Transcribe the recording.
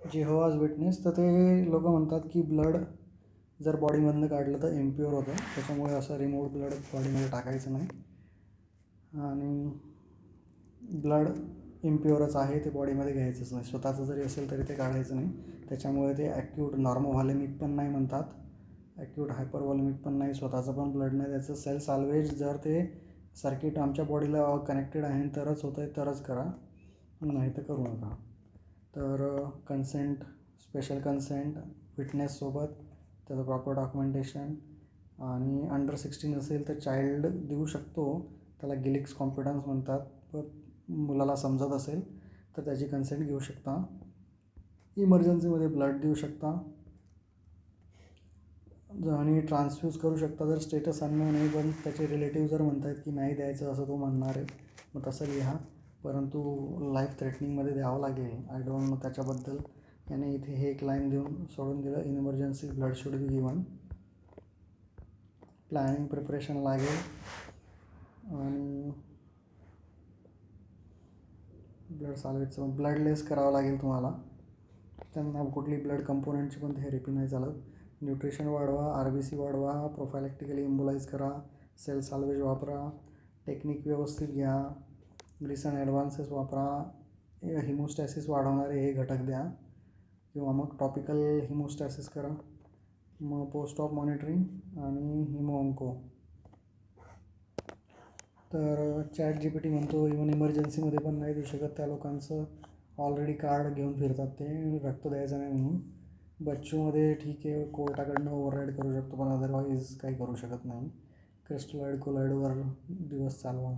जेहोवाज witness, तर ते लोक म्हणतात की ब्लड जर बॉडीमधनं काढलं तर इम्प्युअर होतं, त्याच्यामुळे असं रिमूव्ह ब्लड बॉडीमध्ये टाकायचं नाही. आणि ब्लड इम्प्युअरच आहे, ते बॉडीमध्ये घ्यायचंच नाही. स्वतःचं जरी असेल तरी ते काढायचं नाही. त्याच्यामुळे ते ॲक्यूट नॉर्मोव्हॉलेमिक पण नाही म्हणतात, ॲक्यूट हायपरव्हॉलेमिक पण नाही, स्वतःचं पण ब्लड नाही. त्याचं सेल साल्वेज जर ते सर्किट आमच्या बॉडीला कनेक्टेड आहे तरच होतं आहे तरच करा, नाही तर करू नका. तर कन्सेंट, स्पेशल कन्सेंट, विटनेससोबत त्याचं प्रॉपर डॉक्युमेंटेशन. आणि अंडर 16 असेल तर चाइल्ड देऊ शकतो, त्याला गिलिक्स कॉन्फिडन्स म्हणतात. पण मुलाला समजत असेल तर त्याची कन्सेंट घेऊ शकता. इमर्जन्सीमध्ये ब्लड देऊ शकता आणि ट्रान्सफ्यूज करू शकता. जर स्टेटस अननोन आहे पण त्याचे रिलेटिव्ह जर म्हणत आहेत की नाही द्यायचं असं तो म्हणणार आहे, मग तसं लिहा. परंतु लाईफ थ्रेटनिंगमध्ये द्यावं लागेल. आय डोंट नो त्याच्याबद्दल. याने इथे हे एक लाईन देऊन सोडून दिलं, in emergency blood should be given. Planning preparation लागेल. आणि ब्लड साल्वेजचं ब्लडलेस करावं लागेल तुम्हाला. त्यांना कुठली ब्लड कंपोनंटची पण थेरपी नाही चालत. न्यूट्रिशन वाढवा, RBC वाढवा, प्रोफायलॅक्टिकली इम्बोलाइज करा, सेल साल्वेज वापरा, टेक्निक व्यवस्थित घ्या, रिसन ॲडव्हान्सेस वापरा, हिमोस्टॅसिस वाढवणारे हे घटक द्या, किंवा मग टॉपिकल हिमोस्टॅसिस करा. मग पोस्ट ऑफ मॉनिटरिंग आणि हिमोअंको. तर ChatGPT म्हणतो इव्हन इमर्जन्सीमध्ये पण नाही देऊ शकत. त्या लोकांचं ऑलरेडी कार्ड घेऊन फिरतात ते, रक्त द्यायचं नाही म्हणून. बच्चूमध्ये ठीक आहे, कोर्टाकडनं ओव्हरराईड करू शकतो, पण अदरवाईज काही करू शकत नाही. क्रिस्टलॉइड कोलॉइडवर दिवस चालवा.